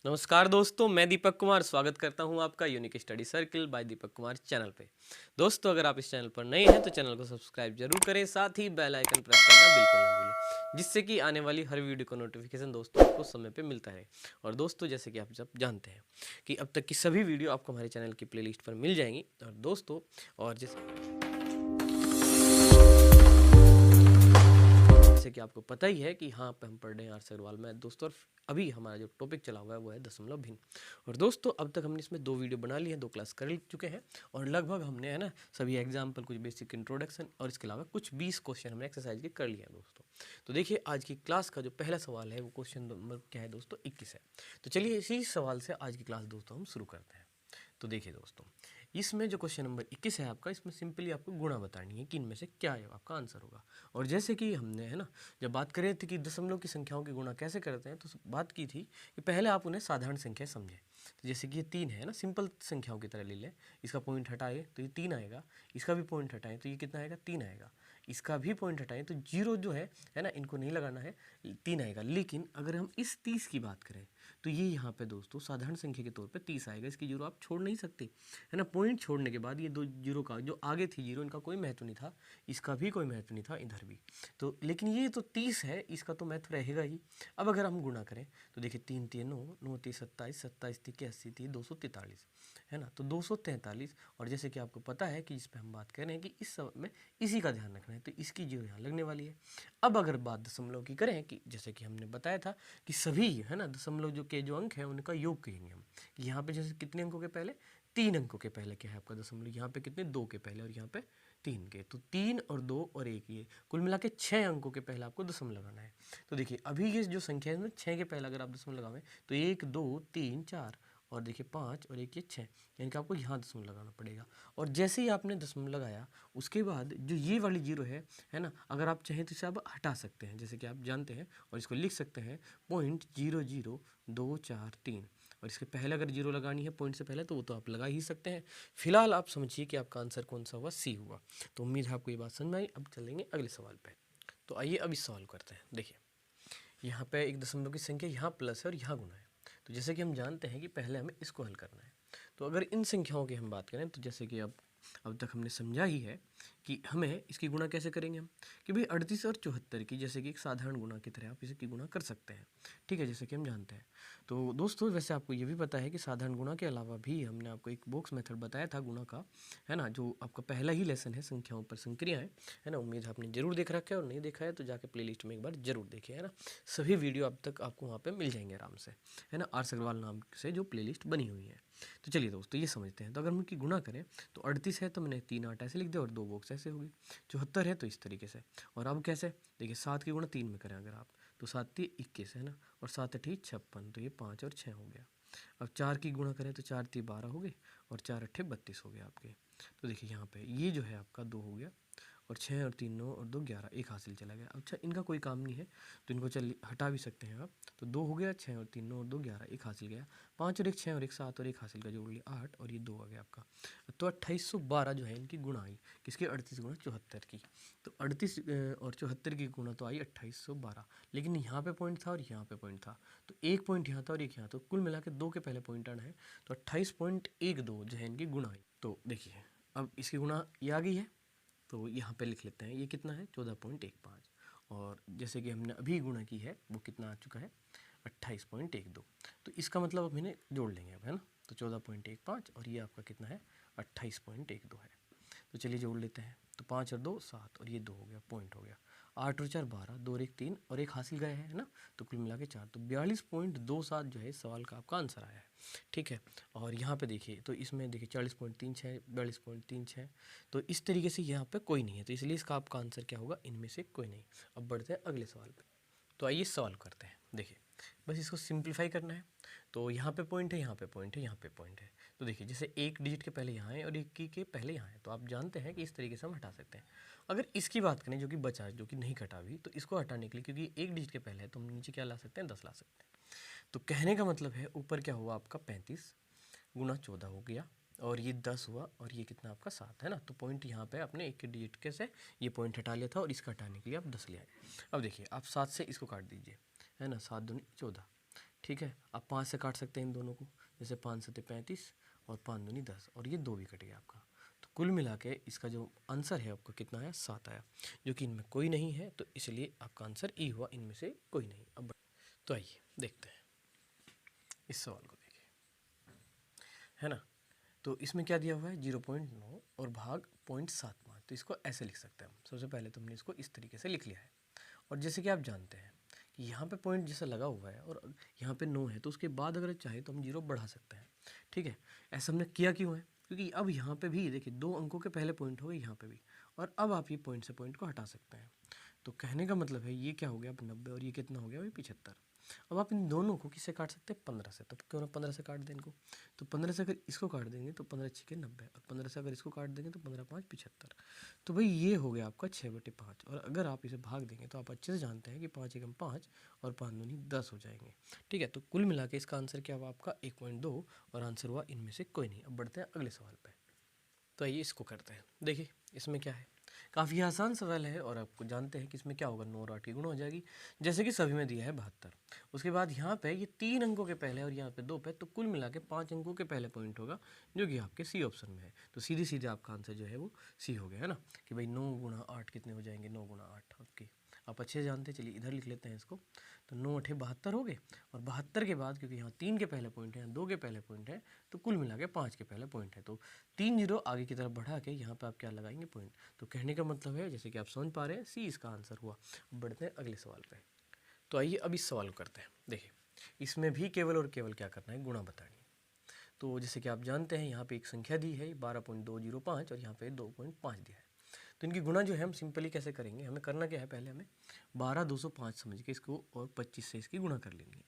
नमस्कार दोस्तों, मैं दीपक कुमार स्वागत करता हूं आपका unique study circle bye Deepak Kumar channel पे। दोस्तों, अगर आप इस चैनल पर नए हैं तो चैनल को सब्सक्राइब जरूर करें, साथ ही बेल आइकन प्रेस करना बिल्कुल ना भूलें, जिससे कि आने वाली हर वीडियो का नोटिफिकेशन दोस्तों आपको समय पे मिलता रहे। और दोस्तों, जैसे कि आप सब जानते हैं कि अब तक की सभी वीडियो आपको हमारे चैनल की प्लेलिस्ट पर मिल जाएंगी। और दोस्तों, और जैसे कि आपको पता ही है कि हाँ पे हम पढ़ रहे हैं आर्ट्स अग्रवाल में दोस्तों। और अभी हमारा जो टॉपिक चला हुआ है वो है दशमलव भिन्न। और दोस्तों, अब तक हमने इसमें 2 वीडियो बना ली है, 2 क्लास कर चुके हैं। और लगभग हमने है ना सभी एग्जाम्पल, कुछ बेसिक इंट्रोडक्शन और इसके अलावा कुछ 20 क्वेश्चन हमने एक्सरसाइज के कर लिए हैं दोस्तों। तो देखिए, आज की क्लास का जो पहला सवाल है वो क्वेश्चन नंबर क्या है दोस्तों, 21 है। तो चलिए इसी सवाल से आज की क्लास दोस्तों हम शुरू करते हैं। तो देखिए दोस्तों, इसमें जो क्वेश्चन नंबर 21 है आपका, इसमें सिंपली आपको गुणा बतानी है कि इनमें से क्या है आपका आंसर होगा। और जैसे कि हमने है ना जब बात कर रहे थे कि दशमलव की संख्याओं की गुणा कैसे करते हैं, तो बात की थी कि पहले आप उन्हें साधारण संख्या समझें। तो जैसे कि ये 3 है ना, सिंपल संख्याओं की तरह ले लें। इसका पॉइंट हटाए तो ये 3 आएगा, इसका भी पॉइंट हटाएं तो ये कितना आएगा, 3 आएगा। इसका भी पॉइंट हटाएं तो जीरो जो है ना, इनको नहीं लगाना है, 3 आएगा। लेकिन अगर हम इस 30 की बात करें तो ये यहाँ पे दोस्तों साधारण संख्या के तौर पे 30 आएगा। इसकी जीरो आप छोड़ नहीं सकते, है ना। पॉइंट छोड़ने के बाद ये 2 जीरो का जो आगे थी जीरो, इनका कोई महत्व नहीं था, इसका भी कोई महत्व नहीं था, इधर भी। तो लेकिन ये तो 30 है, इसका तो महत्व रहेगा ही। अब अगर हम गुणा करें तो देखिए 3 3 9, 9 3 27, 27 3 80 थी 243, है ना। तो 243। और जैसे कि आपको पता है कि इस पर हम बात कर रहे हैं कि इस समय में इसी का ध्यान रखना है, तो इसकी जीरो यहाँ लगने वाली है। अब अगर बात दशमलव की करें कि जैसे कि हमने बताया था कि सभी है ना दशमलव जो अंक है उनका योग कहेंगे हम। यहाँ पे जैसे कितने अंकों के पहले, 3 अंकों के पहले क्या है आपका दशमलव, यहाँ पे कितने, 2 के पहले, और यहाँ पे 3 के। तो 3 और 2 और 1, ये कुल मिला के 6 अंकों के पहले आपको दशमलव लगाना है। तो देखिए अभी ये जो संख्या है इसमें 6 के पहले अगर आप दशमलव लगावें तो 1 2 3 4, और देखिए 5 और 1 ये 6, यानी कि आपको यहाँ दशमलव लगाना पड़ेगा। और जैसे ही आपने दशमलव लगाया उसके बाद जो ये वाली जीरो है ना, अगर आप चाहें तो इसे आप हटा सकते हैं, जैसे कि आप जानते हैं, और इसको लिख सकते हैं 0.000243। और इसके पहले अगर जीरो लगानी है पॉइंट से पहले तो वो तो आप लगा ही सकते हैं। फिलहाल आप समझिए कि आपका आंसर कौन सा हुआ, सी हुआ। तो उम्मीद है आपको ये बात समझ में आई। अब चलेंगे अगले सवाल पे। तो आइए अब इस सवाल करते हैं। देखिए यहाँ पे एक दशमलव की संख्या यहाँ प्लस है और यहाँ गुना है। तो जैसे कि हम जानते हैं कि पहले हमें इसको हल करना है। तो अगर इन संख्याओं की हम बात करें तो जैसे कि अब तक हमने समझा ही है कि हमें इसकी गुणा कैसे करेंगे हम, कि भाई 38 और 74 की जैसे कि एक साधारण गुणा की तरह आप इसकी गुणा कर सकते हैं, ठीक है, जैसे कि हम जानते हैं। तो दोस्तों, वैसे आपको ये भी पता है कि साधारण गुणा के अलावा भी हमने आपको एक बॉक्स मेथड बताया था गुणा का, है ना, जो आपका पहला ही लेसन है संख्याओं पर संक्रियाएं, है ना। उम्मीद है आपने जरूर देख रखा है, और नहीं देखा है तो जाके प्लेलिस्ट में एक बार जरूर देखिए, है ना। सभी वीडियो अब तक आपको वहाँ पे मिल जाएंगे आराम से, है ना, आर्ट्स अग्रवाल नाम से जो प्लेलिस्ट बनी हुई है। तो चलिए दोस्तों ये समझते हैं। तो अगर हम उनकी गुणा करें तो 38 है तो मैंने 3 8 ऐसे लिख दिया और 2 बॉक्स ऐसे होगी। 74 है तो इस तरीके से। और अब कैसे, देखिए 7 की गुणा 3 में करें अगर आप, तो 7 3 21 है ना, और 7 8 56, तो ये 5 और 6 हो गया। अब 4 की गुणा करें तो 4 3 12 हो गए, और 4 8 32 हो गया आपके। तो देखिए यहाँ पे ये जो है आपका 2 हो गया, और 6 और 3 9 और 2 11, एक हासिल चला गया। अच्छा, इनका कोई काम नहीं है तो इनको चल हटा भी सकते हैं आप। तो 2 हो गया, 6 और 3 9 और 2 11, एक हासिल गया। 5 और 1 6 और 1 7 और एक हासिल का जोड़ लिया 8, और ये 2 आ गया आपका। तो 2812 जो है इनकी गुणा आई, किसकी, 38 गुणा 74 की। तो 38 और 74 की गुणा तो आई 2812, लेकिन यहाँ पे पॉइंट था और यहाँ पे पॉइंट था, तो एक पॉइंट यहाँ था और एक यहाँ, तो कुल मिला के 2 के पहले पॉइंट आना है, तो 28.12 जो है इनकी गुणा आई। तो देखिए अब इसकी गुणा ये आ गई है, तो यहाँ पे लिख लेते हैं ये कितना है, 14.15। और जैसे कि हमने अभी गुणा की है वो कितना आ चुका है, 28.12। तो इसका मतलब अब इन्हें जोड़ लेंगे अब, है ना। तो 14.15 और ये आपका कितना है, 28.12 है। तो चलिए जोड़ लेते हैं। तो 5 और 2 7, और ये 2 हो गया, पॉइंट हो गया। 8 और 4 12, 2 और 1 3, और एक हासिल गए है ना, तो कुल मिला के 4। तो 42.27 जो है इस सवाल का आपका आंसर आया है, ठीक है। और यहाँ पे देखिए तो इसमें देखिए 40.36, 42.36, तो इस तरीके से यहाँ पे कोई नहीं है, तो इसलिए इसका आपका आंसर क्या होगा, इनमें से कोई नहीं। अब बढ़ते हैं अगले सवाल पे। तो आइए सवाल करते हैं। देखिए बस इसको सिंप्लीफाई करना है। तो यहाँ पे पॉइंट है, यहाँ पे पॉइंट है, यहाँ पे पॉइंट है। तो देखिए जैसे एक डिजिट के पहले यहाँ है और एक की के पहले यहाँ है, तो आप जानते हैं कि इस तरीके से हम हटा सकते हैं। अगर इसकी बात करें जो कि बचा, जो कि नहीं कटा भी, तो इसको हटाने के लिए क्योंकि एक डिजिट के पहले है तो हम नीचे क्या ला सकते हैं, 10 ला सकते हैं। तो कहने का मतलब है ऊपर क्या हुआ आपका 35 गुना 14 हो गया, और ये 10 हुआ, और ये कितना आपका 7 है ना। तो पॉइंट यहाँ पे आपने एक के डिजिट के से ये पॉइंट हटा लिया था, और इसका हटाने के लिए आप 10 ले आए। अब देखिए आप 7 से इसको काट दीजिए, है ना, 7 दूनी 14, ठीक है, आप 5 से काट सकते हैं इन दोनों को, जैसे 5 सत्ते 35 और 5 दूनी 10, और ये 2 भी कट गया आपका। तो कुल मिला के इसका जो आंसर है आपका कितना आया, 7 आया, जो कि इनमें कोई नहीं है, तो इसलिए आपका आंसर ई हुआ, इनमें से कोई नहीं। अब तो आइए देखते हैं इस सवाल को, देखिए है ना। तो इसमें क्या दिया हुआ है, 0.9 और भाग 0.75। तो इसको ऐसे लिख सकते हैं हम। सबसे पहले तो हमने इसको इस तरीके से लिख लिया है, और जैसे कि आप जानते हैं कि यहाँ पे पॉइंट जैसा लगा हुआ है और यहाँ पे 9 है, तो उसके बाद अगर चाहे तो हम 0 बढ़ा सकते हैं, ठीक है। ऐसा हमने किया क्यों है, क्योंकि अब यहाँ पे भी देखिए 2 अंकों के पहले पॉइंट हो गए यहाँ पे भी, और अब आप ये पॉइंट से पॉइंट को हटा सकते हैं। तो कहने का मतलब है ये क्या हो गया अब 90, और ये कितना हो गया भाई 75। अब आप इन दोनों को किससे काट सकते हैं, 15 से। तो क्यों ना 15 से काट दें इनको। तो 15 से अगर इसको काट देंगे तो 15 6 90, और 15 से अगर इसको काट देंगे तो 15 5 75। तो भाई ये हो गया आपका 6/5। और अगर आप इसे भाग देंगे तो आप अच्छे से जानते हैं कि 5 एकम 5 और 5 दूनी 10 हो जाएंगे, ठीक है। तो कुल मिला के इसका आंसर क्या हुआ आपका 1.2, और आंसर हुआ इनमें से कोई नहीं। अब बढ़ते हैं अगले सवाल पर। तो आइए इसको करते हैं। देखिए इसमें क्या है, काफ़ी आसान सवाल है, और आपको जानते हैं कि इसमें क्या होगा, 9 और 8 की गुणा हो जाएगी, जैसे कि सभी में दिया है 72। उसके बाद यहाँ पे ये 3 अंकों के पहले और यहाँ पे 2 पे, तो कुल मिला के 5 अंकों के पहले पॉइंट होगा, जो कि आपके सी ऑप्शन में है। तो सीधे सीधे आपका आंसर जो है वो सी हो गया, है ना, कि भाई 9 गुणा 8 कितने हो जाएंगे, 9 गुणा 8 आपके, आप अच्छे से जानते हैं। चलिए इधर लिख लेते हैं इसको। तो 9 8 72 हो गए, और 72 के बाद क्योंकि यहाँ 3 के पहले पॉइंट है, यहाँ 2 के पहले पॉइंट है, तो कुल मिला के 5 के पहले पॉइंट है। तो 3 जीरो आगे की तरफ बढ़ा के यहाँ पे आप क्या लगाएंगे, पॉइंट। तो कहने का मतलब है, जैसे कि आप समझ पा रहे हैं, सी इसका आंसर हुआ। अब बढ़ते हैं अगले सवाल पे। तो आइए अब इस सवाल को करते हैं। देखिए इसमें भी केवल और केवल क्या करना है, गुणा बतानी है। तो जैसे कि आप जानते हैं यहाँ पे एक संख्या दी है 12.205, और यहाँ पे 2.5 दिया है। तो इनकी गुणा जो है हम सिंपली कैसे करेंगे, हमें करना क्या है, पहले हमें 12 205 समझ के इसको और 25 से इसकी गुणा कर लेनी है,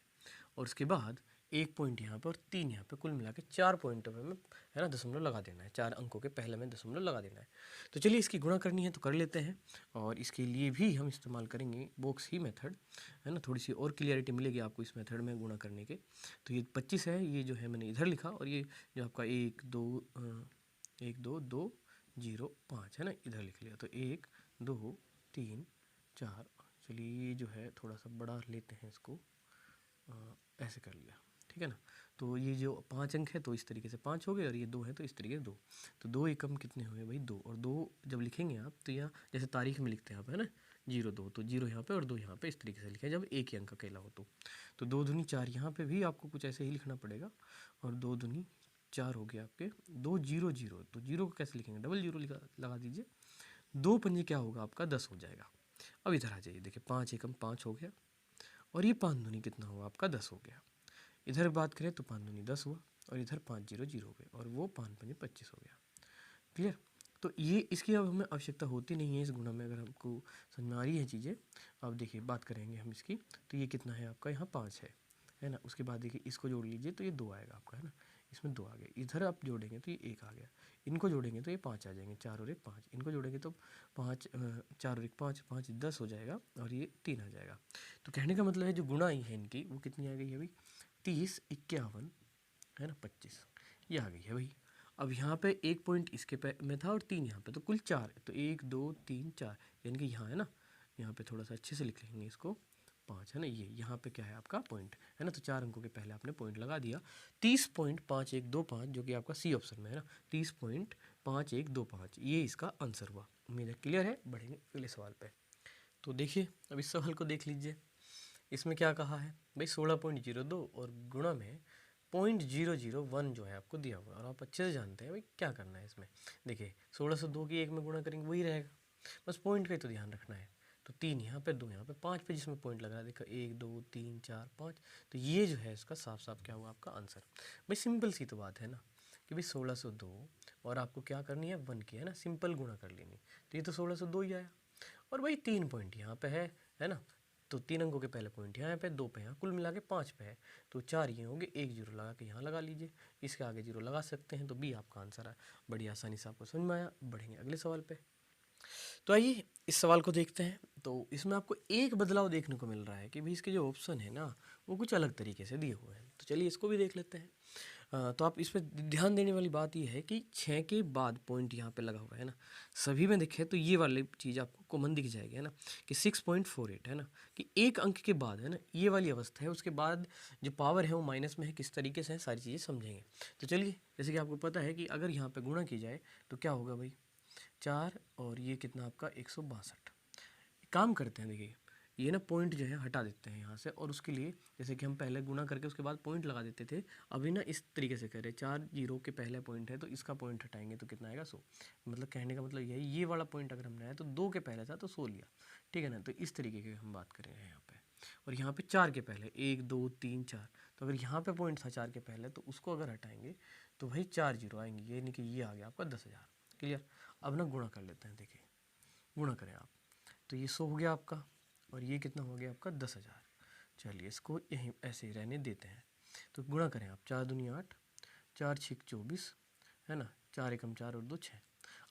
और उसके बाद 1 पॉइंट यहाँ पे और 3 यहाँ पे, कुल मिला के 4 पॉइंटों पे हमें, है ना, दशमलव लगा देना है। 4 अंकों के पहले में दशमलव लगा देना है। तो चलिए इसकी गुणा करनी है तो कर लेते हैं, और इसके लिए भी हम इस्तेमाल करेंगे बॉक्स ही मेथड, है ना। थोड़ी सी और क्लियरिटी मिलेगी आपको इस मेथड में गुणा करने के। तो ये 25 है, ये जो है मैंने इधर लिखा, और ये जो आपका 1 2 2 0 5 है ना, इधर लिख लिया। तो 1 2 3 4, चलिए ये जो है थोड़ा सा बड़ा लेते हैं इसको, ऐसे कर लिया, ठीक है ना। तो ये जो 5 अंक है तो इस तरीके से 5 हो गए, और ये 2 है तो इस तरीके से 2। तो 2 एकम कितने हुए भाई, 2, और 2 जब लिखेंगे आप तो यहाँ जैसे तारीख में लिखते हैं आप, है ना, 0 2, तो 0 यहाँ पे और 2 यहाँ पे, इस तरीके से लिखें जब एक ही अंक अकेला हो। तो 2 दूनी 4, यहाँ पे भी आपको कुछ ऐसे ही लिखना पड़ेगा, और 2 दूनी 4 हो गया आपके 2 0 0। तो 0 को कैसे लिखेंगे, डबल 0 लगा दीजिए। 2 पंजे क्या होगा आपका 10 हो जाएगा। अब इधर आ जाइए, देखिए 5 एकम 5 हो गया, और ये 5 दूनी कितना हुआ आपका 10 हो गया। इधर बात करें तो 5 दूनी 10 हुआ, और इधर 5 0 0 हो गए, और वो 5 पंजे 25 हो गया। क्लियर। तो ये इसकी अब हमें आवश्यकता होती नहीं है इस गुणा में, अगर हमको समझ में आ रही है चीज़ें। अब देखिए बात करेंगे हम इसकी, तो ये कितना है आपका, यहाँ 5 है ना। उसके बाद देखिए इसको जोड़ लीजिए तो ये 2 आएगा आपका, है ना, इसमें 2 आ गए। इधर आप जोड़ेंगे तो ये 1 आ गया, इनको जोड़ेंगे तो ये 5 आ जाएंगे, 4 और 1 5, इनको जोड़ेंगे तो 5 4 और 1 5 5 10 हो जाएगा, और ये 3 आ जाएगा। तो कहने का मतलब है जो गुणा आई है इनकी वो कितनी आ गई है भाई, 30 51, है ना, 25, ये आ गई है भाई। अब यहाँ पे 1 पॉइंट इसके में था और 3 यहाँ पे, तो कुल 4, तो 1 2 3 4, यानी कि यहाँ है ना, यहाँ पे थोड़ा सा अच्छे से लिख लेंगे इसको, 5 है ना, ये यहाँ पे क्या है आपका पॉइंट, है ना। तो 4 अंकों के पहले आपने पॉइंट लगा दिया, 30.5125, जो कि आपका सी ऑप्शन में है ना, 30.5125, ये इसका आंसर हुआ। उम्मीद है क्लियर है। बढ़ेंगे अगले सवाल पे। तो देखिए अब इस सवाल को देख लीजिए, इसमें क्या कहा है भाई, 16.02 और गुणा में 0.001 जो है आपको दिया हुआ है, और आप अच्छे से जानते हैं भाई क्या करना है इसमें। देखिए 1602 की 1 में गुणा करेंगे वही रहेगा, बस पॉइंट का ही तो ध्यान रखना है। तो 3 यहाँ पे 2 यहाँ पे 5 पे जिसमें पॉइंट लगा देखा, 1 2 3 4 5, तो ये जो है इसका साफ साफ क्या हुआ आपका आंसर। भाई सिंपल सी तो बात है ना, कि भाई 1602 और आपको क्या करनी है 1 की, है ना, सिंपल गुणा कर लेनी। तो ये तो 1602 ही आया, और भाई 3 पॉइंट यहाँ पे है ना। तो 3 अंकों के पहले पॉइंट यहाँ पे, 2 पे यहाँ, कुल मिला के 5 पे है। तो 4 ये होंगे, 1 जीरो लगा के यहाँ लगा लीजिए, इसके आगे जीरो लगा सकते हैं, तो बी आपका आंसर है। बड़ी आसानी से आपको समझ में आया। बढ़ेंगे अगले सवाल पे। तो आइए इस सवाल को देखते हैं। तो इसमें आपको एक बदलाव देखने को मिल रहा है कि भाई इसके जो ऑप्शन है ना वो कुछ अलग तरीके से दिए हुए हैं। तो चलिए इसको भी देख लेते हैं। तो आप इस पे ध्यान देने वाली बात ये है कि 6 के बाद पॉइंट यहाँ पे लगा हुआ है ना, सभी में देखें तो ये वाली चीज़ आपको कॉमन दिख जाएगी, है ना, कि 6.48 है ना, कि एक अंक के बाद, है ना, ये वाली अवस्था है। उसके बाद जो पावर है वो माइनस में है, किस तरीके से है सारी चीज़ें समझेंगे। तो चलिए, जैसे कि आपको पता है कि अगर यहाँ पे गुणा की जाए तो क्या होगा भाई, 4 और ये कितना आपका 162। काम करते हैं, देखिए ये ना पॉइंट जो है हटा देते हैं यहाँ से, और उसके लिए जैसे कि हम पहले गुणा करके उसके बाद पॉइंट लगा देते थे, अभी ना इस तरीके से करें, 4 जीरो के पहले पॉइंट है तो इसका पॉइंट हटाएंगे तो कितना आएगा 100। मतलब कहने का मतलब यही, ये वाला पॉइंट अगर हमने आया तो 2 के पहले था तो 100 लिया, ठीक है ना। तो इस तरीके की हम बात करें यहाँ पे, और यहाँ पे 4 के पहले 1 2 3 4, तो अगर यहाँ पे पॉइंट था 4 के पहले तो उसको अगर हटाएंगे तो भाई 4 जीरो आएंगे, ये नहीं कि ये आ गया आपका 10,000। क्लियर। अब ना गुणा कर लेते हैं, देखिए गुणा करें आप, तो ये 100 हो गया आपका, और ये कितना हो गया आपका 10,000। चलिए इसको यहीं ऐसे ही रहने देते हैं। तो गुणा करें आप, 4 दूनी 8, 4 6 24, है ना, 4 एकम 4 और 2 6।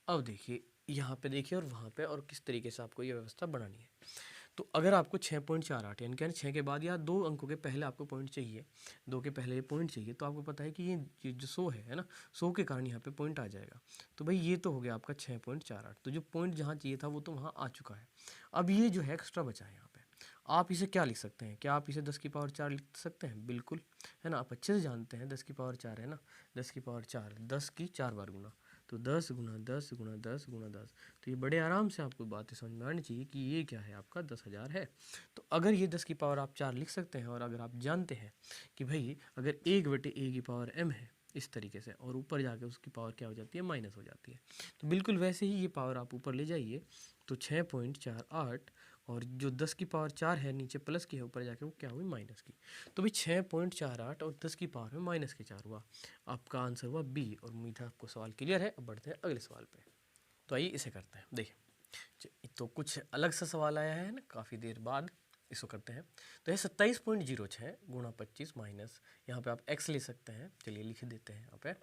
अब देखिए यहाँ पे देखिए और वहाँ पे, और किस तरीके से आपको ये व्यवस्था बनानी है। तो अगर आपको 6.48 यानी कि 6 के बाद या 2 अंकों के पहले आपको पॉइंट चाहिए, 2 के पहले ये पॉइंट चाहिए, तो आपको पता है कि ये जो 100 है ना, 100 के कारण यहाँ पे पॉइंट आ जाएगा। तो भाई ये तो हो गया आपका 6.48, तो जो पॉइंट जहाँ चाहिए था वो तो वहाँ आ चुका है। अब ये जो है एक्स्ट्रा बचा है यहाँ पे, आप इसे क्या लिख सकते हैं, क्या आप इसे 10 की पावर 4 लिख सकते हैं? बिल्कुल, है ना, आप अच्छे से जानते हैं 10 की पावर 4 है ना, 10 की पावर 4, 10 की 4 बार गुना, तो 10 गुना 10 गुना 10 गुना 10, तो ये बड़े आराम से आपको बातें समझ में आनी चाहिए कि ये क्या है, आपका 10,000 है। तो अगर ये 10 की पावर आप 4 लिख सकते हैं, और अगर आप जानते हैं कि भाई अगर 1/a की पावर m है इस तरीके से, और ऊपर जाके उसकी पावर क्या हो जाती है, माइनस हो जाती है, तो बिल्कुल वैसे ही ये पावर आप ऊपर ले जाइए, तो 6.48, और जो 10 की पावर 4 है नीचे प्लस की है, ऊपर जाके वो क्या हुई, माइनस की। तो भाई 6.48 और 10 की पावर में माइनस के 4 हुआ, आपका आंसर हुआ बी। और उम्मीद है आपको सवाल क्लियर है। अब बढ़ते हैं अगले सवाल पे। तो आइए इसे करते हैं, देखिए तो कुछ अलग सा सवाल आया है ना काफ़ी देर बाद, इसको करते हैं। तो ये 27.06 गुणा 25 माइनस, यहाँ पे आप x ले सकते हैं, चलिए लिख देते हैं यहाँ पे,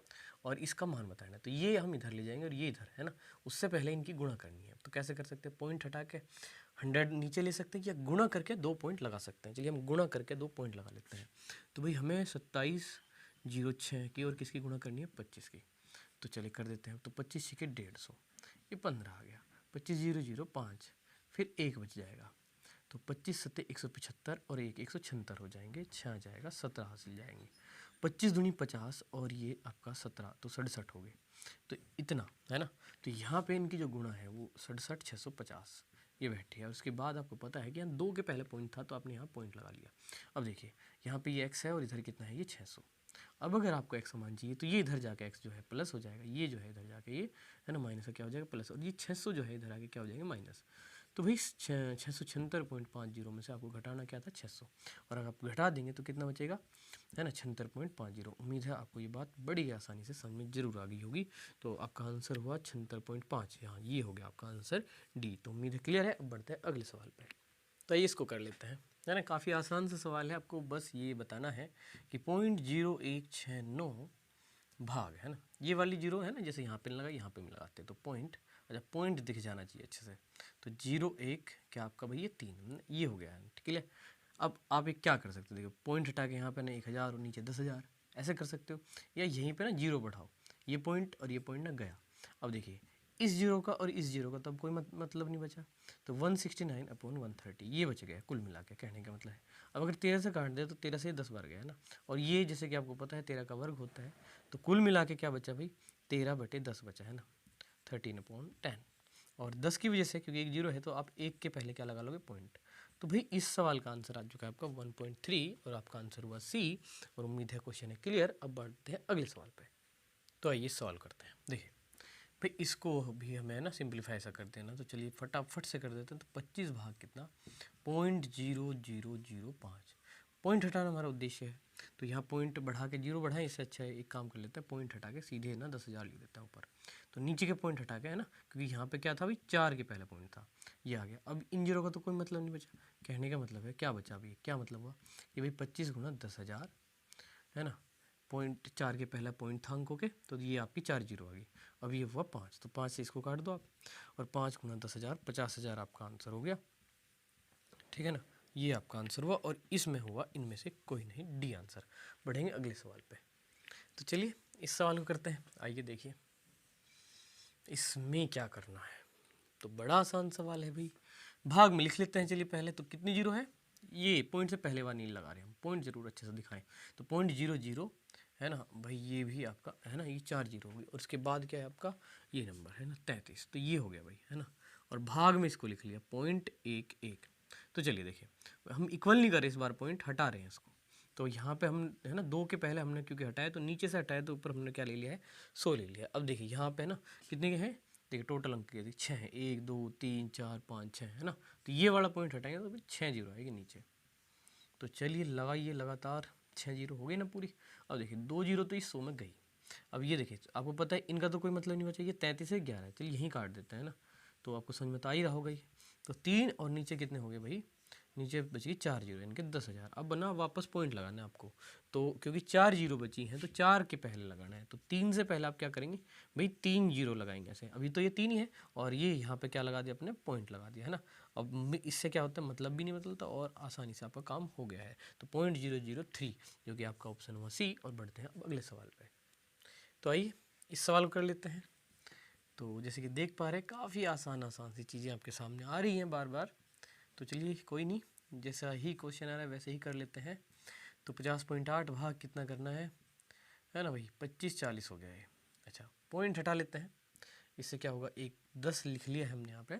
और इसका मान बताना। तो ये हम इधर ले जाएंगे और ये इधर, है ना, उससे पहले इनकी गुणा करनी है। तो कैसे कर सकते हैं, पॉइंट हटा के 100 नीचे ले सकते हैं, या गुणा करके 2 पॉइंट लगा सकते हैं। चलिए हम गुणा करके 2 पॉइंट लगा लेते हैं। तो भाई हमें 27.06 की और किसकी गुणा करनी है, 25 की। तो चलिए कर देते हैं। तो 25 के 150, ये 15 आ गया, 25 0 0 5, फिर 1 बच जाएगा, तो 25 सत्ते 175 और 1 176 हो जाएंगे, 6 आ जाएगा, 17 हासिल जाएंगे। 25 दूनी 50 और ये आपका 17, तो 67 हो गए। तो इतना है ना। तो यहाँ पे इनकी जो गुणा है वो 67 650 ये बैठी है। और उसके बाद आपको पता है कि यहाँ 2 के पहले पॉइंट था तो आपने यहाँ पॉइंट लगा लिया। अब देखिए यहाँ पे ये x है और इधर कितना है, ये 600। अब अगर आपको x मान चाहिए तो ये इधर जाके x जो है प्लस हो जाएगा, ये जो है इधर जाके ये है ना माइनस का क्या हो जाएगा, प्लस, और ये 600 जो है इधर आके क्या हो जाएगा, माइनस। तो भाई 676.50 में से आपको घटाना क्या था, 600, और अगर आप घटा देंगे तो कितना बचेगा, है ना, 76.50। उम्मीद है आपको ये बात बड़ी आसानी से समझ में जरूर आ गई होगी। तो आपका आंसर हुआ 76.5, यहाँ ये हो गया आपका आंसर डी। तो उम्मीद है क्लियर है। अब बढ़ते हैं अगले सवाल पर। तो आइए इसको कर लेते हैं, है ना, काफ़ी आसान सा सवाल है। आपको बस ये बताना है कि 0.0169 भाग, है ना, ये वाली जीरो है ना, जैसे यहाँ पे लगा यहाँ पे लगाते हैं तो पॉइंट, अच्छा पॉइंट दिख जाना चाहिए अच्छे से। तो 0.1 क्या आपका भाई, ये 3 ये हो गया, ठीक है। अब आप एक क्या कर सकते हो, देखो पॉइंट हटा के यहाँ पे ना 1000 और नीचे 10,000 ऐसे कर सकते हो, या यहीं पे ना जीरो बढ़ाओ, ये पॉइंट और ये पॉइंट ना गया। अब देखिए इस जीरो का और इस जीरो का तो अब कोई मतलब नहीं बचा, तो 169/130 ये बच गया कुल मिला के, कहने का मतलब है। अब अगर 13 से काट दे तो 13 से 10 बार गया है ना, और ये जैसे कि आपको पता है 13 का वर्ग होता है, तो कुल मिला के क्या बचा भाई, 13/10 बचा, है ना, 13/10। और 10 की वजह से क्योंकि एक जीरो है तो आप एक के पहले क्या लगा लोगे, पॉइंट। तो भाई इस सवाल का आंसर आ चुका है आपका 1.3, और आपका आंसर हुआ सी। और उम्मीद है क्वेश्चन है क्लियर। अब बढ़ते हैं अगले सवाल पे। तो आइए सॉल्व करते हैं। देखिए भाई इसको भी हमें ना सिंप्लीफाई सा करते हैं ना, तो चलिए फटाफट से कर देते हैं। तो 25 भाग कितना, 0.0005। पॉइंट हटाना हमारा उद्देश्य है, तो यहाँ पॉइंट बढ़ा के जीरो बढ़ाएं, इससे अच्छा है एक काम कर लेते हैं, पॉइंट हटा के सीधे ना 10,000 लिख देते हैं ऊपर। तो नीचे के पॉइंट हटा के, है ना, क्योंकि यहाँ पे क्या था भाई 4 के पहले पॉइंट था, ये आ गया। अब इन जीरो का तो कोई मतलब नहीं बचा, कहने का मतलब है क्या बचा भाई, क्या मतलब हुआ कि भाई 25 गुना 10,000, है ना, पॉइंट 4 के पहला पॉइंट था अंकों के, तो ये आपकी 4 जीरो आ गई। अब ये हुआ 5, तो 5 से इसको काट दो आप, और 5 गुना 10,000 50,000 आपका आंसर हो गया, ठीक है ना, ये आपका आंसर हुआ। और इसमें हुआ इनमें से कोई नहीं, डी आंसर। बढ़ेंगे अगले सवाल पे। तो चलिए इस सवाल को करते हैं। आइए देखिए इसमें क्या करना है। तो बड़ा आसान सवाल है भाई, भाग में लिख लेते हैं। चलिए पहले तो कितनी जीरो है, ये पॉइंट से पहले वाला नहीं लगा रहे हम, पॉइंट जरूर अच्छे से दिखाएं। तो 0.00 है ना भाई, ये भी आपका है ना, ये 4 जीरो होगी और उसके बाद क्या है आपका ये नंबर है ना 33। तो ये हो गया भाई है ना, और भाग में इसको लिख लिया 0.11। तो चलिए देखिए हम इक्वल नहीं कर रहे इस बार, पॉइंट हटा रहे हैं इसको। तो यहाँ पे हम है ना 2 के पहले हमने क्योंकि हटाया तो नीचे से हटाया तो ऊपर हमने क्या ले लिया है 100 ले लिया। अब देखिए यहाँ पे ना कितने के हैं, देखिए टोटल अंक कितने 6 हैं, 1 2 3 4 5 6 है ना। तो ये वाला पॉइंट हटाएंगे तो भाई 6 जीरो आएगी नीचे। तो चलिए लगाइए लगातार, 6 जीरो हो गई ना पूरी। अब देखिए 2 जीरो तो इस 100 में गई। अब ये देखिए आपको पता है इनका तो कोई मतलब नहीं बचा, ये 33 से 11 है, चलिए यहीं काट देते हैं ना। तो आपको समझ में तो आ ही रहा होगा ये। तो 3 और नीचे कितने हो गए भाई, नीचे बच गई 4 जीरो इनके 10,000। अब बना वापस पॉइंट लगाना है आपको, तो क्योंकि 4 जीरो बची हैं तो 4 के पहले लगाना है। तो 3 से पहले आप क्या करेंगे भाई, 3 जीरो लगाएंगे ऐसे। अभी तो ये 3 ही है और ये यहाँ पे क्या लगा दिया अपने, पॉइंट लगा दिया है ना। अब इससे क्या होता है, मतलब भी नहीं बदलता और आसानी से आपका काम हो गया है। तो 0.003 जो कि आपका ऑप्शन हुआ सी। और बढ़ते हैं अब अगले सवाल पे। तो आइए इस सवाल को कर लेते हैं। तो जैसे कि देख पा रहे हैं काफ़ी आसान आसान सी चीज़ें आपके सामने आ रही हैं बार बार। तो चलिए कोई नहीं, जैसा ही क्वेश्चन आ रहा है वैसे ही कर लेते हैं। तो 50.8 भाग कितना करना है ना भाई, 25 40 हो गया है। अच्छा पॉइंट हटा लेते हैं, इससे क्या होगा, एक 10 लिख लिया है हमने यहाँ पे,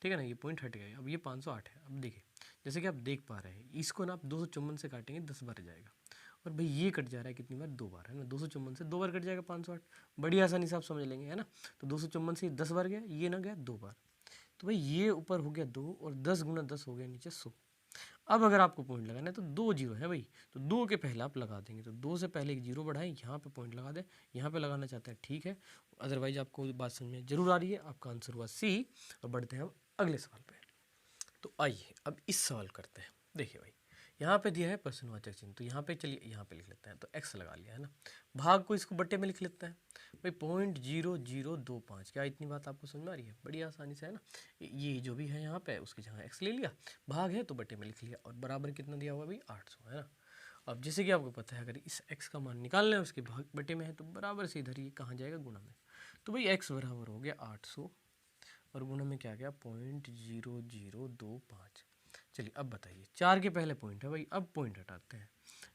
ठीक है ना, ये पॉइंट हट गया। अब ये 508 है। अब देखिए जैसे कि आप देख पा रहे हैं इसको ना आप 254 से काटेंगे 10 बार जाएगा, और भाई ये कट जा रहा है कितनी बार, 2 बार है ना। 254 से 2 बार कट जाएगा 508, बड़ी आसानी से आप समझ लेंगे है ना। तो 254 से 10 बार गया, ये ना गया 2 बार। तो भाई ये ऊपर हो गया 2 और 10 गुना 10 हो गया नीचे 100। अब अगर आपको पॉइंट लगाना है तो 2 जीरो है भाई, तो 2 के पहले आप लगा देंगे। तो 2 से पहले एक जीरो बढ़ाएं, यहाँ पे पॉइंट लगा दें। यहाँ पे लगाना चाहते हैं ठीक है, अदरवाइज आपको बात समझ में जरूर आ रही है। आपका आंसर हुआ सी। और बढ़ते हैं हम अगले सवाल पे। तो आइए अब इस सवाल करते हैं। देखिए भाई यहाँ पे दिया है प्रश्नवाचक चिन्ह, तो यहाँ पे चलिए यहाँ पे लिख लेते हैं। तो एक्स लगा लिया है ना, भाग को इसको बट्टे में लिख लेते हैं भाई 0.0025। क्या इतनी बात आपको समझ में आ रही है, बड़ी आसानी से है ना। ये जो भी है यहाँ पे उसकी जगह एक्स ले लिया, भाग है तो बट्टे में लिख लिया, और बराबर कितना दिया हुआ भाई 800 है ना। अब जैसे कि आपको पता है अगर इस एक्स का मान निकालना है उसके भाग बट्टे में है तो बराबर से इधर ये कहाँ जाएगा, गुणा में। तो भाई एक्स बराबर हो गया 800 और गुणा में क्या गया 0.0025। चलिए अब बताइए 4 के पहले पॉइंट है भाई, अब पॉइंट हटाते हैं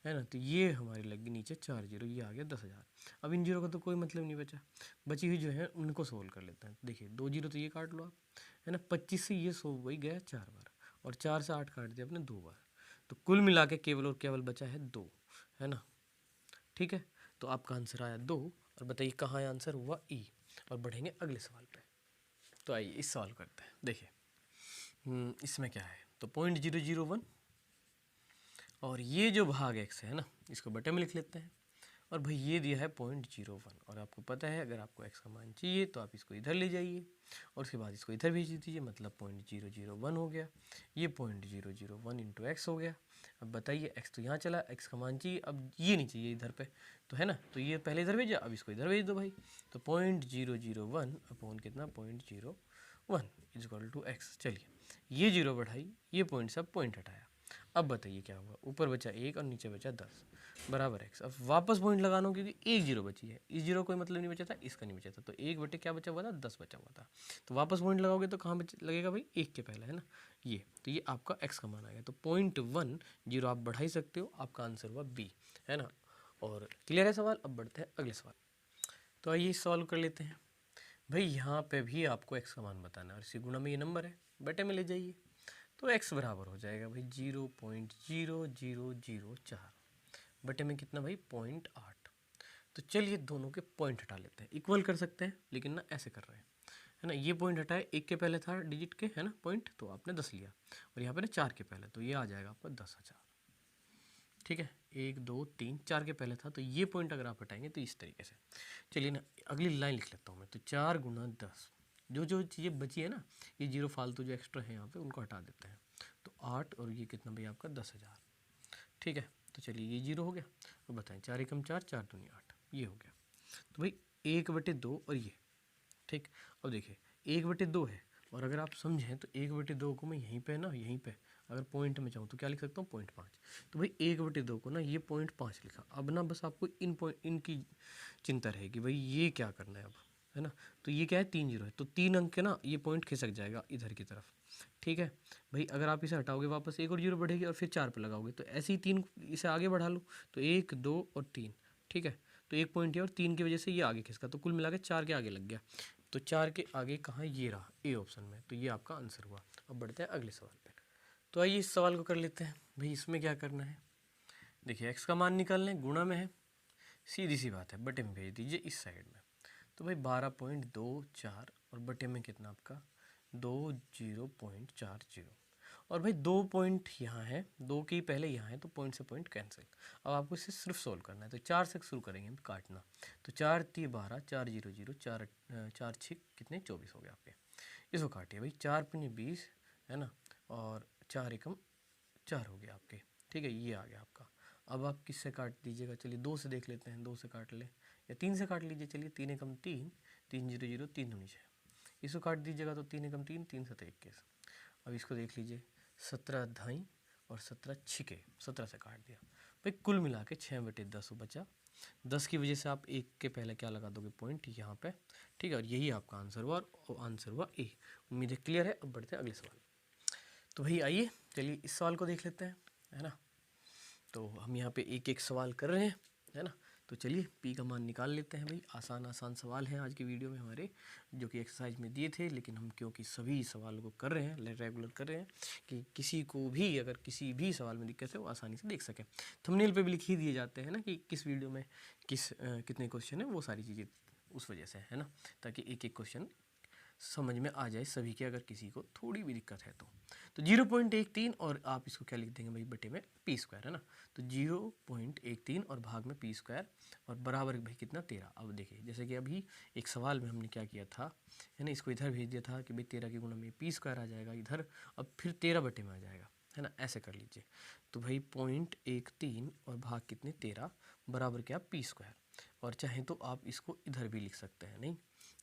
है ना। तो ये हमारी लगी नीचे 4 जीरो, ये आ गया 10,000। अब इन जीरो का तो कोई मतलब नहीं बचा, बची हुई जो है उनको सोल्व कर लेते हैं। देखिए 2 जीरो तो ये काट लो आप है ना, 25 से ये 100 वही गया 4 बार, और 4 से 8 काट दिया आपने 2 बार। तो कुल मिला के केवल और केवल बचा है 2 है ना, ठीक है। तो आपका आंसर आया 2। और बताइए कहाँ आंसर हुआ ई। और बढ़ेंगे अगले सवाल पे। तो आइए इस सवाल करते हैं। देखिए इसमें क्या है, तो 0.001 और ये जो भाग एक्स है ना इसको बटे में लिख लेते हैं। और भाई ये दिया है 0.01, और आपको पता है अगर आपको एक्स का मान चाहिए तो आप इसको इधर ले जाइए और उसके बाद इसको इधर भेज दीजिए, मतलब 0.001 हो गया। ये 0.001 इंटू एक्स हो गया। अब बताइए एक्स तो यहाँ चला, एक्स का मान चाहिए, अब ये नहीं चाहिए इधर पे तो है ना, तो ये पहले इधर भेजा, अब इसको इधर भेज दो भाई। तो 0.001 अपॉन कितना 0.01 इज इक्वल टू एक्स। चलिए ये जीरो बढ़ाई, ये पॉइंट सब पॉइंट हटाया। अब बताइए क्या हुआ, ऊपर बचा 1 और नीचे बचा 10 बराबर एक्स। अब वापस पॉइंट लगाना हो क्योंकि एक जीरो बची है, इस जीरो कोई मतलब नहीं बचा था, इसका नहीं बचा था, तो 1 बटे क्या बचा हुआ था 10 बचा हुआ था। तो वापस पॉइंट लगाओगे तो कहाँ लगेगा भाई 1 के पहले है ना ये, तो ये आपका एक्स का मान आ गया। तो 0.10 आप बढ़ा ही सकते हो, आपका आंसर हुआ बी है ना। और क्लियर है सवाल। अब बढ़ते हैं अगले सवाल। तो आइए इस सवाल कर लेते हैं। भाई यहाँ पे भी आपको एक्स का मान बताना है और इसी गुणा में ये नंबर है, बटे में ले जाइए। तो x बराबर हो जाएगा भाई 0.0004 बटे में कितना भाई 0.8। तो चलिए दोनों के पॉइंट हटा लेते हैं, इक्वल कर सकते हैं लेकिन ना ऐसे कर रहे हैं है ना। ये पॉइंट हटाए, 1 के पहले था डिजिट के है ना पॉइंट, तो आपने 10 लिया, और यहाँ पे ना 4 के पहले, तो ये आ जाएगा आपका 10,000। ठीक है 1 2 3 4 के पहले था, तो ये पॉइंट अगर आप हटाएंगे तो इस तरीके से। चलिए ना अगली लाइन लिख लेता हूँ मैं। तो 4 गुना 10, जो जो चीज़ें बची है ना, ये जीरो फालतू जो एक्स्ट्रा है यहाँ पे उनको हटा देते हैं। तो 8 और ये कितना भाई आपका 10,000। ठीक है तो चलिए ये जीरो हो गया। और बताएं 4 एकम 4 4 दूनी 8, ये हो गया। तो भाई 1/2 और ये ठीक। अब देखिए 1/2 है, और अगर आप समझें तो 1/2 को मैं यहीं पे ना यहीं पे अगर पॉइंट में चाहूँ तो क्या लिख सकता हूँ 0.5। तो भाई 1/2 को ना ये 0.5 लिखा। अब ना बस आपको इनकी चिंता रहेगी भाई ये क्या करना है अब, है ना। तो ये क्या है 3 जीरो है, तो 3 अंक के ना ये पॉइंट खिसक जाएगा इधर की तरफ, ठीक है भाई। अगर आप इसे हटाओगे वापस एक और जीरो बढ़ेगी और फिर 4 पे लगाओगे, तो ऐसे ही 3 इसे आगे बढ़ा लो, तो 1 2 और 3, ठीक है। तो एक पॉइंट है और 3 की वजह से ये आगे खिसका, तो कुल मिला के 4 के आगे लग गया। तो 4 के आगे कहाँ, ये रहा ए ऑप्शन में, तो ये आपका आंसर हुआ। अब बढ़ते हैं अगले सवाल पे। तो आइए इस सवाल को कर लेते हैं भाई। इसमें क्या करना है, देखिए एक्स का मान निकालना है, गुणा में है, सीधी सी बात है, बटे में भेज दीजिए इस साइड में। तो भाई 12.24 और बटे में कितना आपका 20.40, और भाई 2 पॉइंट यहाँ है, 2 के ही पहले यहाँ है, तो पॉइंट से पॉइंट कैंसिल। अब आपको इसे सिर्फ सोल्व करना है, तो 4 से शुरू करेंगे काटना। तो 4 3 12, 4 0 0, 4 6 कितने 24 हो गया आपके। इसको काटिए भाई, 4 5 20 है ना, और 4 एकम 4 हो गया आपके, ठीक है। ये आ गया आपका। अब आप किससे काट दीजिएगा, चलिए 2 से देख लेते हैं, 2 से काट ले या 3 से काट लीजिए, चलिए 3 एकम 3, 3 0 0, 3 दूनी 6। इसको काट दीजिएगा तो 3 एकम 3, 3 7 21। अब इसको देख लीजिए, 17 ढाई और 17 छिके, 17 से काट दिया भाई, कुल मिला के 6/10 बचा। 10 की वजह से आप एक के पहले क्या लगा दोगे, पॉइंट यहाँ पे, ठीक है। और यही आपका आंसर हुआ, और आंसर हुआ ए। उम्मीद है क्लियर है। अब बढ़ते हैं अगले सवाल। तो भाई आइए चलिए इस सवाल को देख लेते हैं, है ना। तो हम यहाँ पे एक एक सवाल कर रहे हैं, है ना। तो चलिए पी का मान निकाल लेते हैं भाई। आसान आसान सवाल है आज की वीडियो में हमारे, जो कि एक्सरसाइज में दिए थे, लेकिन हम क्योंकि सभी सवालों को कर रहे हैं, रेगुलर कर रहे हैं, कि किसी को भी अगर किसी भी सवाल में दिक्कत है वो आसानी से देख सकें। थंबनेल पे भी लिख ही दिए जाते हैं ना कि किस वीडियो में कितने क्वेश्चन है, वो सारी चीज़ें उस वजह से, है ना, ताकि एक एक क्वेश्चन समझ में आ जाए सभी के, अगर किसी को थोड़ी भी दिक्कत है तो 0.13, और आप इसको क्या लिख देंगे भाई, बटे में पी स्क्वायर, है ना। तो 0.13 और भाग में पी स्क्वायर, और बराबर भाई कितना 13। अब देखिए जैसे कि अभी एक सवाल में हमने क्या किया था, है ना, इसको इधर भेज दिया था कि भाई 13 के गुणा में पी स्क्वायर आ जाएगा इधर, अब फिर 13 बटे में आ जाएगा, है ना, ऐसे कर लीजिए। तो भाई 0.13 और भाग कितने 13 बराबर क्या पी स्क्वायर, और चाहे तो आप इसको इधर भी लिख सकते हैं, नहीं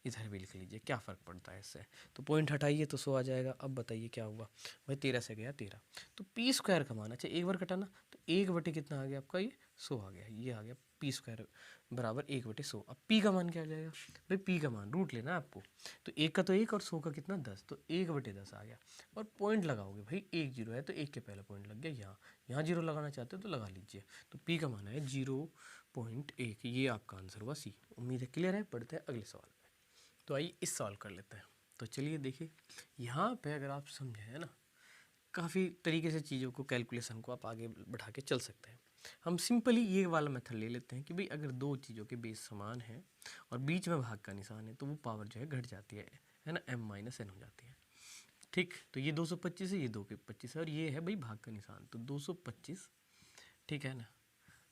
इधर भी लिख लीजिए, क्या फ़र्क पड़ता है इससे। तो पॉइंट हटाइए तो 100 आ जाएगा। अब बताइए क्या हुआ भाई, 13 से गया 13, तो पी स्क्वायर का मान, अच्छा एक बार कटाना, तो 1 बटे कितना आ गया आपका, ये 100 आ गया, ये आ गया पी स्क्वायर बराबर 1/100। अब पी का मान क्या आ जाएगा भाई, पी का मान रूट लेना आपको, तो 1 का तो 1 और 100 का कितना 10, तो 1/10 आ गया। और पॉइंट लगाओगे भाई, 1 जीरो है तो 1 के पहले पॉइंट लग गया, यहाँ जीरो लगाना चाहते हो तो लगा लीजिए। तो पी का मान है 0.1, ये आपका आंसर हुआ सी। उम्मीद है क्लियर है। पढ़ते हैं अगले सवाल पे। तो आइए इस सवाल कर लेते हैं। तो चलिए देखिए, यहाँ पे अगर आप समझे, है ना, काफ़ी तरीके से चीज़ों को, कैलकुलेशन को आप आगे बढ़ा के चल सकते हैं। हम सिंपली ये वाला मेथड ले लेते हैं कि भाई अगर दो चीज़ों के बेस समान है और बीच में भाग का निशान है, तो वो पावर जो है घट जाती है ना, m-n हो जाती है, ठीक। तो ये 225 है, ये 2 के 25 है, और ये है भाई भाग का निशान, तो 225, ठीक है ना।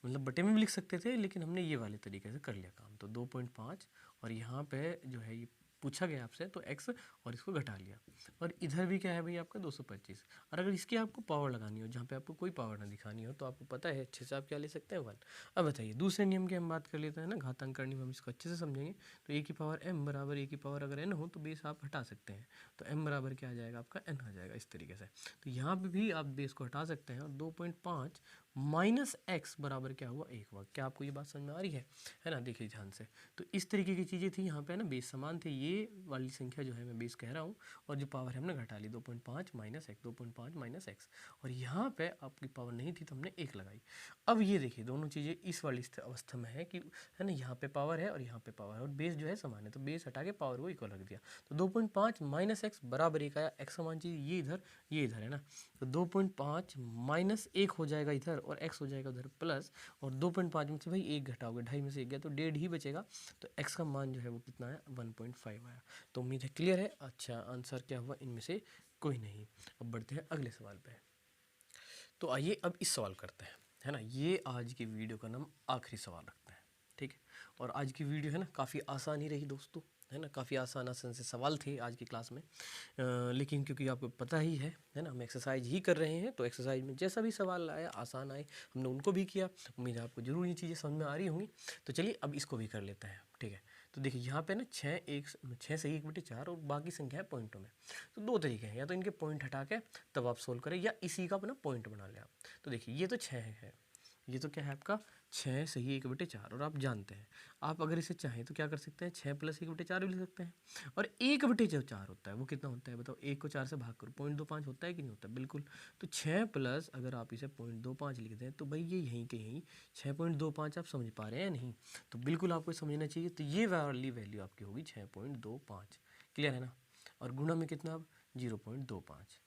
मतलब बटे में भी लिख सकते थे, लेकिन हमने ये वाले तरीके से कर लिया काम। तो 2.5, और यहाँ पे जो है ये पूछा गया आपसे, तो x, और इसको घटा लिया, और इधर भी क्या है भाई आपका 225। और अगर इसकी आपको पावर लगानी हो, जहाँ पे आपको कोई पावर ना दिखानी हो, तो आपको पता है अच्छे से आप क्या ले सकते हैं 1। अब बताइए दूसरे नियम की हम बात कर लेते हैं ना, घातांक करनी में हम इसको अच्छे से समझेंगे। तो a की पावर m बराबर a की पावर अगर n हो, तो बेस आप हटा सकते हैं, तो m बराबर क्या आ जाएगा आपका n आ जाएगा, इस तरीके से। तो यहाँ पे भी आप बेस को हटा सकते हैं, और 2.5 माइनस एक्स बराबर क्या हुआ 1 हुआ। क्या आपको ये बात समझ में आ रही है ना, देखिए ध्यान से। तो इस तरीके की चीज़ें थी यहाँ पे ना, बेस समान थे, ये वाली संख्या जो है मैं बेस कह रहा हूँ, और जो पावर है हमने घटा ली, 2.5 माइनस एक्स, 2.5 माइनस एक्स, और यहाँ पे आपकी पावर नहीं थी तो हमने 1 लगाई। अब ये देखिए दोनों चीज़ें इस वाली अवस्था में है कि, है ना, यहाँ पे पावर है और यहाँ पे पावर है, और बेस जो है समान है, तो बेस हटा के पावर को इक्वल रख दिया। तो 2.5 माइनस एक्स बराबर 1 आया, एक्स समान चीज़ ये इधर है ना, तो 2.5 माइनस 1 हो जाएगा इधर, और x हो जाएगा उधर प्लस, और 2.5 में से भाई 1 घटाओगे, 2.5 में से 1 गया तो 1.5 ही बचेगा, तो x का मान जो है वो कितना है 1.5 आया। तो उम्मीद है क्लियर है। अच्छा आंसर क्या हुआ, इनमें से कोई नहीं। अब बढ़ते हैं अगले सवाल पे। तो आइए अब इस सवाल करते हैं, है ना, ये आज की वीडियो का नाम आखिरी सवाल रखते हैं, ठीक है। और आज की वीडियो है ना काफ़ी आसान ही रही दोस्तों, है ना, काफ़ी आसान आसान से सवाल थे आज की क्लास में, लेकिन क्योंकि आपको पता ही है ना, हम एक्सरसाइज ही कर रहे हैं, तो एक्सरसाइज में जैसा भी सवाल आया, आसान आए, हमने उनको भी किया। उम्मीद है आपको जरूर ये चीज़ें समझ में आ रही होंगी। तो चलिए अब इसको भी कर लेते हैं, ठीक है। तो देखिए यहाँ पे ना 6 सही 1/4 और बाकी संख्या है पॉइंटों में। तो दो तरीके हैं, या तो इनके पॉइंट हटा के तब आप सोल्व करें, या इसी का अपना पॉइंट बना लें आप। तो देखिए ये तो 6 है, ये तो क्या है आपका 6 सही 1/4, और आप जानते हैं आप अगर इसे चाहें तो क्या कर सकते हैं, 6 + 1/4 भी लिख सकते हैं। और 1/4 होता है वो कितना होता है बताओ, 1 को 4 से भाग करो, 0.25 होता है कि नहीं होता, बिल्कुल। तो 6 प्लस अगर आप इसे 0.25 लिख दें तो भाई ये यहीं के यहीं 6.25 आप समझ पा रहे हैं या नहीं, तो बिल्कुल आपको समझना चाहिए। तो ये वाली वैल्यू आपकी होगी 6.25, क्लियर है ना। और गुणा में कितना अब 0.25,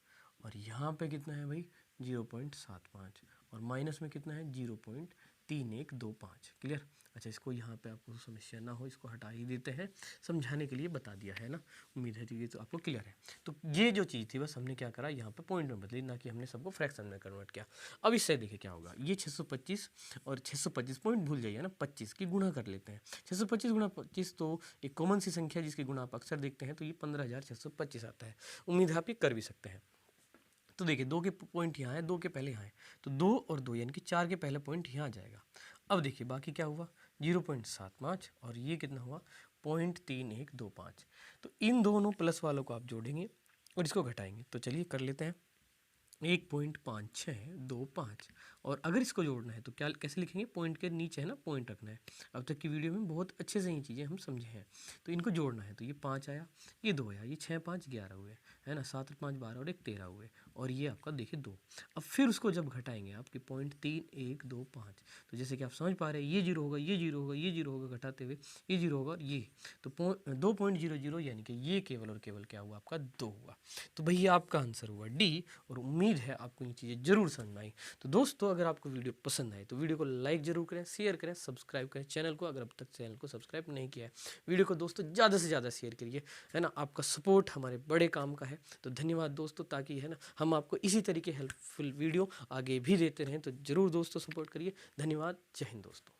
और यहाँ पे कितना है भाई 0.75, और माइनस में कितना है 0.3125, क्लियर। अच्छा इसको यहाँ पे आपको समस्या ना हो, इसको हटा ही देते हैं, समझाने के लिए बता दिया है ना, उम्मीद है ये तो आपको क्लियर है। तो ये जो चीज़ थी बस हमने क्या करा, यहाँ पे पॉइंट में बदली, ना कि हमने सबको फ्रैक्शन में कन्वर्ट किया। अब इससे देखिए क्या होगा, ये 625 और 625 पॉइंट भूल जाइए ना, 25 की गुणा कर लेते हैं। 625 गुणा 25 तो एक कॉमन सी संख्या जिसकी गुणा आप अक्सर देखते हैं, तो ये 15,625 आता है। उम्मीद है आप ये कर भी सकते हैं। तो देखिए 2 के पॉइंट यहाँ है, 2 के पहले यहाँ है, तो 2 और 2 यानी कि 4 के पहले पॉइंट यहाँ आ जाएगा। अब देखिए बाकी क्या हुआ 0.75, और ये कितना हुआ 0.3125। तो इन दोनों प्लस वालों को आप जोड़ेंगे और इसको घटाएंगे, तो चलिए कर लेते हैं। 1.5625, और अगर इसको जोड़ना है तो क्या कैसे लिखेंगे, पॉइंट के नीचे है ना पॉइंट रखना है। अब तक की वीडियो में बहुत अच्छे से ये चीज़ें हम समझे हैं। तो इनको जोड़ना है, तो ये 5 आया, ये 2 आया, ये 6 5 11 हुए, है ना, 7 और 5 12 और 1 13 हुए, और ये आपका देखिए 2। अब फिर उसको जब घटाएंगे आपके 0.3125, तो जैसे कि आप समझ पा रहे हैं ये 0 होगा, ये 0 होगा, ये 0 होगा, घटाते हुए ये 0 होगा, और ये तो 2.00, यानी कि ये केवल और केवल क्या हुआ आपका 2 हुआ। तो भैया आपका आंसर हुआ डी, और उम्मीद है आपको ये चीज़ें जरूर समझ में आई। तो दोस्तों अगर आपको वीडियो पसंद आए तो वीडियो को लाइक जरूर करें, शेयर करें, सब्सक्राइब करें चैनल को, अगर अब तक चैनल को सब्सक्राइब नहीं किया है। वीडियो को दोस्तों ज़्यादा से ज़्यादा शेयर करिए, है ना, आपका सपोर्ट हमारे बड़े काम का है। तो धन्यवाद दोस्तों, ताकि है ना हम आपको इसी तरीके हेल्पफुल वीडियो आगे भी देते रहें। तो ज़रूर दोस्तों सपोर्ट करिए। धन्यवाद, जय हिंद दोस्तों।